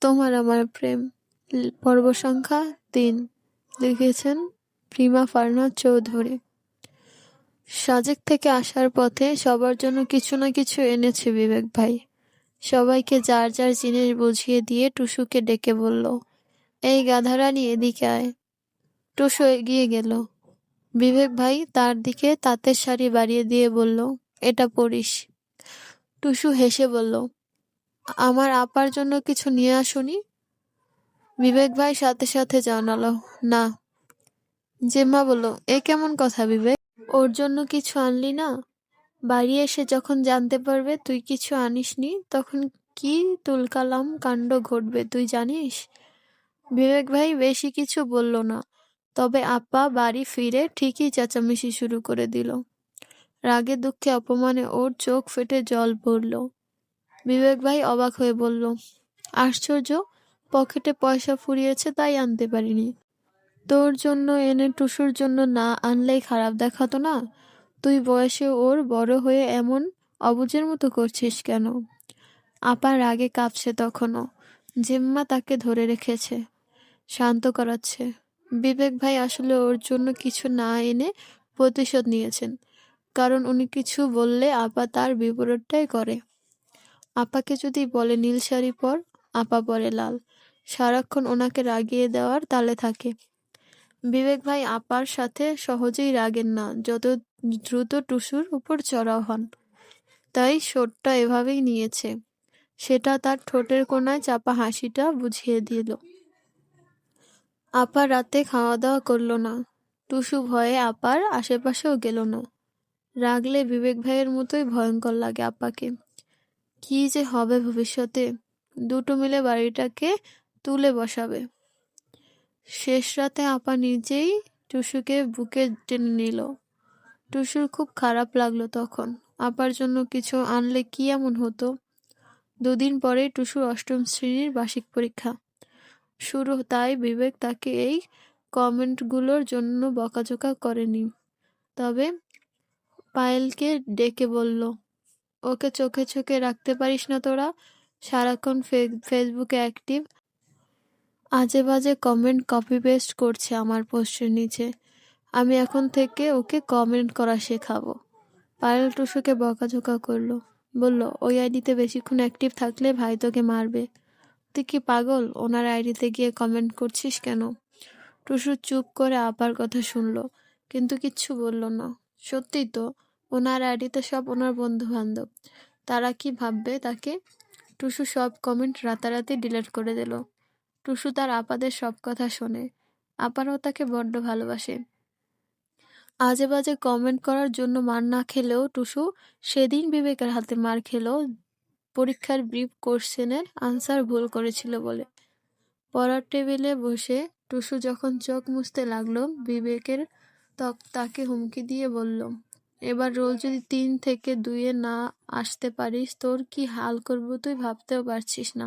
তোমার আমার প্রেম পর্ব সংখ্যা ৩ লিখেছেন প্রিমা ফারনাজ চৌধুরী। সাজেক থেকে আসার পথে সবার জন্য কিছু না কিছু এনেছে বিবেক ভাই। সবাইকে যার যার জিনিস বুঝিয়ে দিয়ে টুসুকে ডেকে বলল, এই গাধারানী এদিকে আয়। টুসু এগিয়ে গেল। বিবেক ভাই তার দিকে তাঁতের শাড়ি বাড়িয়ে দিয়ে বলল, এটা পরিস। টুসু হেসে বলল, আমার আপার জন্য কিছু নিয়ে আসুনি? বিবেক ভাই সাথে সাথে জানালো, না। জেম্মা বলল, এ কেমন কথা বিবেক, ওর জন্য কিছু আনলি না? বাড়ি এসে যখন জানতে পারবে তুই কিছু আনিসনি, তখন কি তুলকালাম কাণ্ড ঘটবে তুই জানিস? বিবেক ভাই বেশি কিছু বলল না, তবে আপা বাড়ি ফিরে ঠিকই চেঁচামেচি শুরু করে দিল। রাগে দুঃখে অপমানে ওর চোখ ফেটে জল পড়ল। বিবেক ভাই অবাক হয়ে বলল, আশ্চর্য, পকেটে পয়সা ফুরিয়েছে তাই আনতে পারিনি। তোর জন্য এনে টুসুর জন্য না আনলেই খারাপ দেখাতো না? তুই বয়সে ওর বড় হয়ে এমন অবুঝের মতো করছিস কেন? আপা রাগে কাঁপছে তখনও। জেম্মা তাকে ধরে রেখেছে, শান্ত করাচ্ছে। বিবেক ভাই আসলে ওর জন্য কিছু না এনে প্রতিশোধ নিয়েছেন, কারণ উনি কিছু বললে আপা তার বিপরীতটাই করে। আপাকে যদি বলে নীল শাড়ি পর, আপা পরে লাল। সারাক্ষণ ওনাকে রাগিয়ে দেওয়ার তালে থাকে। বিবেক ভাই আপার সাথে সহজেই রাগেন না, যত দ্রুত টুসুর উপর চড়াও হন। তাই শোটটা এভাবেই নিয়েছে। সেটা তার ঠোঁটের কোণায় চাপা হাসিটা বুঝিয়ে দিল। আপা রাতে খাওয়া দাওয়া করল না। টুসু ভয়ে আপার আশেপাশেও গেল না। রাগলে বিবেক ভাইয়ের মতোই ভয়ঙ্কর লাগে আপাকে। কি যে হবে ভবিষ্যতে, দুটো মিলে বাড়িটাকে তুলে বসাবে। শেষ রাতে আপা নিজেই টুসুকে বুকে টেনে নিল। টুসুর খুব খারাপ লাগলো তখন। আপার জন্য কিছু আনলে কি এমন হতো? দুদিন পরেই টুসুর ৮ম শ্রেণীর বার্ষিক পরীক্ষা শুরু, তাই বিবেক তাকে এই কমেন্টগুলোর জন্য বকাঝকা করেনি। তবে পায়েলকে ডেকে বলল, ওকে চোখে চোখে রাখতে পারিস না তোরা? সারাক্ষণ ফেসবুকে অ্যাক্টিভ, আজে বাজে কমেন্ট কপি পেস্ট করছে আমার পোস্টের নিচে। আমি এখন থেকে ওকে কমেন্ট করা শেখাবো। পায়েল টুসুকে বকাঝকা করলো, বলল, ওই আইডিতে বেশিক্ষণ অ্যাক্টিভ থাকলে ভাই তোকে মারবে। তুই কি পাগল? ওনার আইডিতে গিয়ে কমেন্ট করছিস কেন? টুসু চুপ করে আপার কথা শুনল, কিন্তু কিচ্ছু বলল না। সত্যিই তো, ওনার আইডিতে সব ওনার বন্ধু বান্ধব, তারা কি ভাববে তাকে? টুসু সব কমেন্ট রাতারাতি ডিলিট করে দিল। টুসু তার আপাদের সব কথা শোনে। আপারাও তাকে বড্ড ভালোবাসে। আজে বাজে কমেন্ট করার জন্য মার না খেলেও টুসু সেদিন বিবেকের হাতে মার খেল পরীক্ষার ব্রিফ কোশ্চেনের আনসার ভুল করেছিল বলে। পড়ার টেবিলে বসে টুসু যখন চোখ মুছতে লাগলো, বিবেকের তাকে হুমকি দিয়ে বলল, এবার রোল যদি ৩ থেকে ২-এ না আসতে পারিস, তোর কি হাল করব তুই ভাবতেও পারছিস না।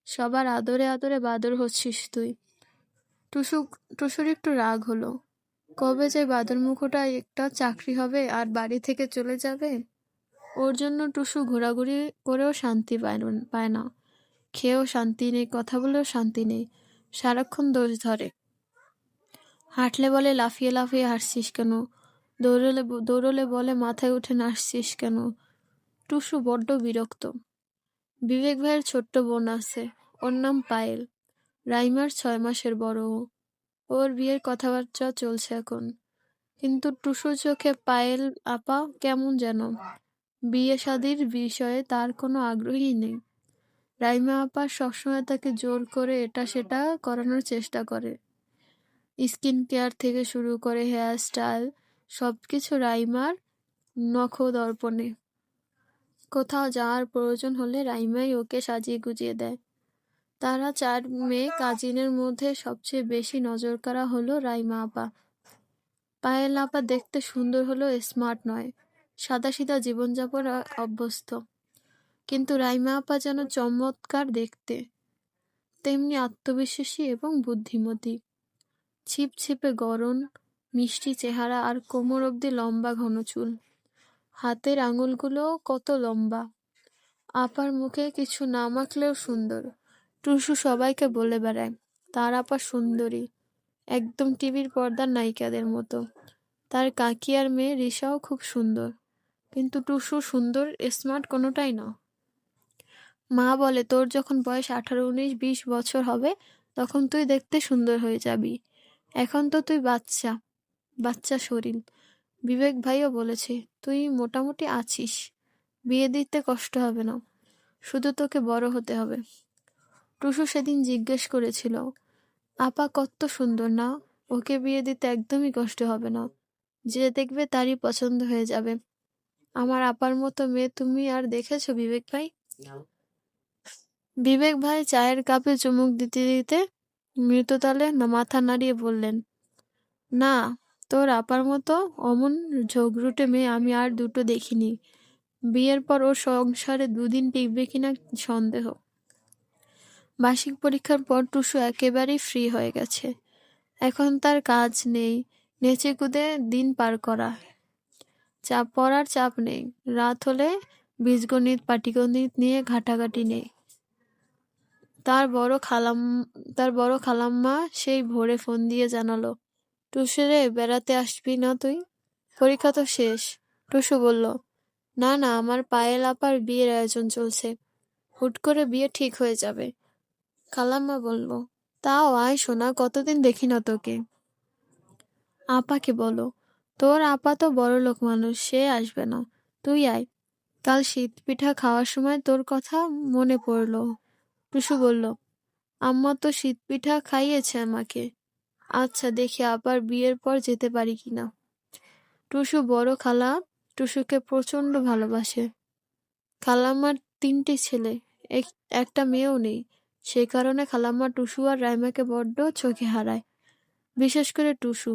সবার আদরে আদরে বাদর হচ্ছিস তুই। টুসুর একটু রাগ হলো। কবে যে বাদর মুখোটা একটা চাকরি হবে আর বাড়ি থেকে চলে যাবে। ওর জন্য টুসু ঘোরাঘুরি করেও শান্তি পায় না, খেয়েও শান্তি নেই, কথা বলেও শান্তি নেই, সারাক্ষণ দোষ ধরে। হাঁটলে বলে লাফিয়ে লাফিয়ে হাঁটছিস কেন, দৌড়লে বলে মাথায় উঠে নাচছিস কেন। টুসু বড্ড বিরক্ত। বিবেক ভাইয়ের ছোট্ট বোন আছে, ওর নাম পায়েল। রাইমার ৬ মাসের বড় ও। ওর বিয়ের কথাবার্তা চলছে এখন, কিন্তু টুসুর চোখে পায়েল আপা কেমন যেন। বিয়ে শাদির বিষয়ে তার কোনো আগ্রহই নেই। রাইমা আপা সবসময় তাকে জোর করে এটা সেটা করানোর চেষ্টা করে। স্কিন কেয়ার থেকে শুরু করে হেয়ার স্টাইল, সবকিছু রাইমার নখদর্পণে। কোথাও যাওয়ার প্রয়োজন হলে রাইমাই ওকে সাজিয়ে গুজিয়ে দেয়। তারা ৪ মেয়ে কাজিনের মধ্যে সবচেয়ে বেশি নজরকাড়া হলো রাইমা আপা। পায়েল আপা দেখতে সুন্দর হলেও স্মার্ট নয়, সাদাসিধা জীবনযাপন অভ্যস্ত। কিন্তু রাইমা আপা যেন চমৎকার দেখতে, তেমনি আত্মবিশ্বাসী এবং বুদ্ধিমতী। ছিপছিপে গড়ন, মিষ্টি চেহারা আর কোমর অবধি লম্বা ঘন চুল। হাতের আঙুলগুলো কত লম্বা। আপার মুখে কিছু না মাখলেও সুন্দর। টুসু সবাইকে বলে বেড়ায় তার আপা সুন্দরী, একদম টিভির পর্দার নায়িকাদের মতো। তার কাকি আর মেয়ে রিসাও খুব সুন্দর, কিন্তু টুসু সুন্দর স্মার্ট কোনোটাই না। মা বলে তোর যখন বয়স 18, 19, 20 বছর হবে তখন তুই দেখতে সুন্দর হয়ে যাবি, এখন তো তুই বাচ্চা, বাচ্চা শরীর। বিবেক ভাইও বলেছে তুই মোটামুটি আছিস, বিয়ে দিতে কষ্ট হবে না, শুধু তোকে বড় হতে হবে। টুসু সেদিন জিজ্ঞেস করেছিল, আপা কত সুন্দর না, ওকে বিয়ে দিতে একদমই কষ্ট হবে না, যে দেখবে তারই পছন্দ হয়ে যাবে। আমার আপার মতো মেয়ে তুমি আর দেখেছো বিবেক ভাই? বিবেক ভাই চায়ের কাপে চুমুক দিতে দিতে মৃততালে মাথা নাড়িয়ে বললেন, না, তোর আপার মতো অমন ঝগড়ুটে মেয়ে আমি আর দুটো দেখিনি। বিয়ের পর ওর সংসারে দুদিন টিকবে কিনা সন্দেহ। বার্ষিক পরীক্ষার পর টুসু একেবারেই ফ্রি হয়ে গেছে। এখন তার কাজ নেই, নেচে কুদে দিন পার করা, পড়ার চাপ নেই, রাত হলে বীজগণিত পাটিগণিত নিয়ে ঘাটাঘাটি নেই। তার বড় খালাম্মা সেই ভোরে ফোন দিয়ে জানালো, টুসু রে, বেড়াতে আসবি না তুই? পরীক্ষা তো শেষ। টুসু বলল, না না, আমার পায়েল আপার বিয়ের আয়োজন চলছে, হুট করে বিয়ে ঠিক হয়ে যাবে। খালাম্মা বলল, তাও আয় সোনা, কতদিন দেখি না তোকে। আপাকে বলো, তোর আপা তো বড়লোক মানুষ, সে আসবে না, তুই আয়। কাল শীত পিঠা খাওয়ার সময় তোর কথা মনে পড়লো। টুসু বলল, আম্মা তো শীত পিঠা খাইয়েছে আমাকে। আচ্ছা, দেখি আবার বিয়ের পর যেতে পারি কিনা। টুসু বড় খালা টুসুকে প্রচন্ড ভালোবাসে। খালাম্মার 3টে ছেলে, একটা মেয়েও নেই, সেই কারণে খালাম্মা টুসু আর রাইমাকে বড্ড চোখে হারায়। বিশেষ করে টুসু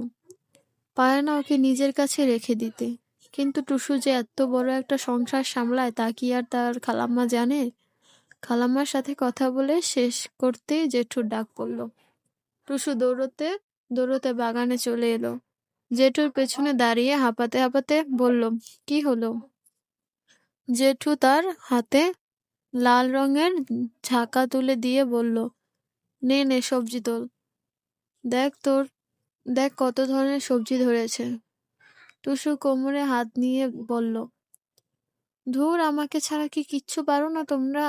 পারে না ওকে নিজের কাছে রেখে দিতে। কিন্তু টুসু যে এত বড় একটা সংসার সামলায় তা কি আর তার খালাম্মা জানে? খালাম্মার সাথে কথা বলে শেষ করতেই জেঠুর ডাক পড়ল। টুসু দৌড়তে দৌড়তে বাগানে চলে এলো। জেঠুর পেছনে দাঁড়িয়ে হাঁপাতে হাঁপাতে বলল, কি হলো? জেঠু তার হাতে লাল রঙের ঝাঁকা তুলে দিয়ে বলল, নে নে সবজি তোল, দেখ কত ধরনের সবজি ধরেছে। টুসু কোমরে হাত নিয়ে বলল, ধুর, আমাকে ছাড়া কি কিচ্ছু পারো না তোমরা?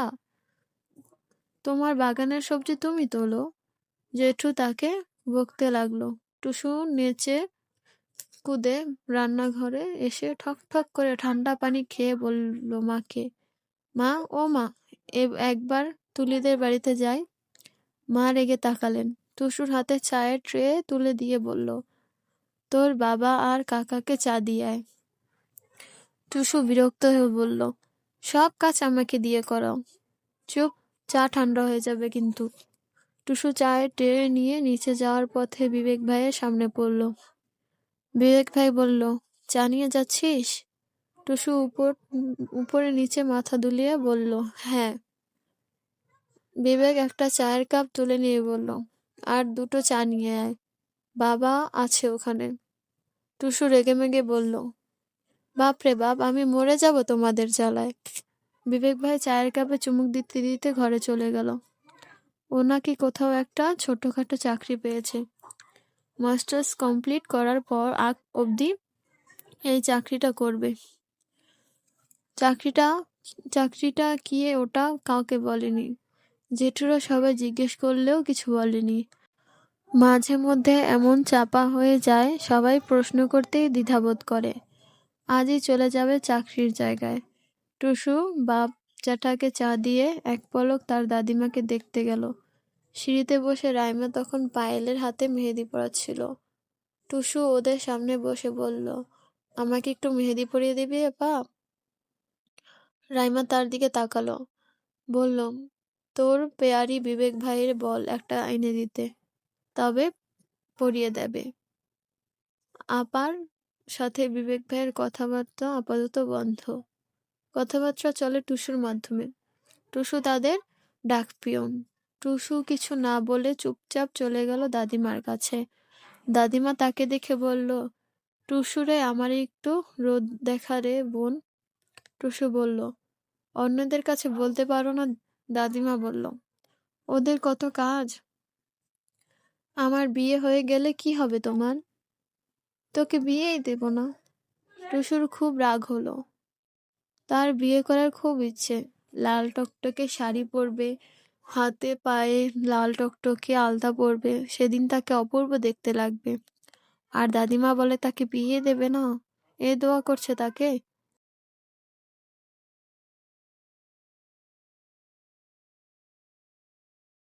তোমার বাগানের সবজি তুমি তোলো। জেঠু তাকে বকতে লাগলো। টুসু নেচে কুদে রান্নাঘরে এসে ঠক ঠক করে ঠান্ডা পানি খেয়ে বলল মাকে, মা, ও মা, একবার তুলিদের বাড়িতে যাই। মা রেগে তাকালেন। টুসুর হাতে চায়ের ট্রে তুলে দিয়ে বলল, তোর বাবা আর কাকাকে চা দিয়ে আয়। টুসু বিরক্ত হয়ে বলল, সব কাজ আমাকে দিয়ে করাও। চুপ, চা ঠান্ডা হয়ে যাবে কিন্তু। টুসু চায়ের ট্রে নিয়ে নিচে যাওয়ার পথে বিবেক ভাইয়ের সামনে পড়ল। বিবেক ভাই বলল, চা নিয়ে যাচ্ছিস? টুসু উপরে নিচে মাথা দুলিয়ে বলল, হ্যাঁ। বিবেক একটা চায়ের কাপ তুলে নিয়ে বলল, আর 2টো চা নিয়ে আয়, বাবা আছে ওখানে। টুসু রেগেমেগে বলল, বাপরে বাপ, আমি মরে যাব তোমাদের জ্বালায়। বিবেক ভাই চায়ের কাপে চুমুক দিতে দিতে ঘরে চলে গেল। ও নাকি কোথাও একটা ছোটখাটো চাকরি পেয়েছে। মাস্টার্স কমপ্লিট করার পর আগ অবধি এই চাকরিটা করবে। চাকরিটা কি ওটা কাউকে বলেনি। জেঠুরা সবাই জিজ্ঞেস করলেও কিছু বলেনি। মাঝে মধ্যে এমন চাপা হয়ে যায়, সবাই প্রশ্ন করতেই দ্বিধাবোধ করে। আজই চলে যাবে চাকরির জায়গায়। টুসু বাপ জ্যাঠাকে চা দিয়ে এক পলক তার দাদিমাকে দেখতে গেল। সিঁড়িতে বসে রাইমা তখন পায়েলের হাতে মেহেদি পরাচ্ছিল। টুসু ওদের সামনে বসে বলল, আমাকে একটু মেহেদি পরিয়ে দিবি আপা? রাইমা তার দিকে তাকালো, বলল, তোর পেয়ারি বিবেক ভাইয়ের বল একটা এনে দিতে, তবে পরিয়ে দেবে। আপার সাথে বিবেক ভাইয়ের কথাবার্তা আপাতত বন্ধ। কথাবার্তা চলে টুসুর মাধ্যমে। টুসু তাদের ডাকপিয়ন। টুসু কিছু না বলে চুপচাপ চলে গেল দাদিমার কাছে। দাদিমা তাকে দেখে বলল, টুসুরে, আমার একটু রোদ দেখা রে বোন। টুসু বলল, অন্যদের কাছে বলতে পারো না? দাদিমা বলল, ওদের কত কাজ। আমার বিয়ে হয়ে গেলে কি হবে তোমার? তোকে বিয়েই দেব না। টুসুর খুব রাগ হলো। তার বিয়ে করার খুব ইচ্ছে। লাল টকটকে শাড়ি পরবে, হাতে পায়ে লাল টকটকে আলতা পরবে, সেদিন তাকে অপূর্ব দেখতে লাগবে। আর দাদিমা বলে তাকে বিয়ে দেবে না, এ দোয়া করছে তাকে।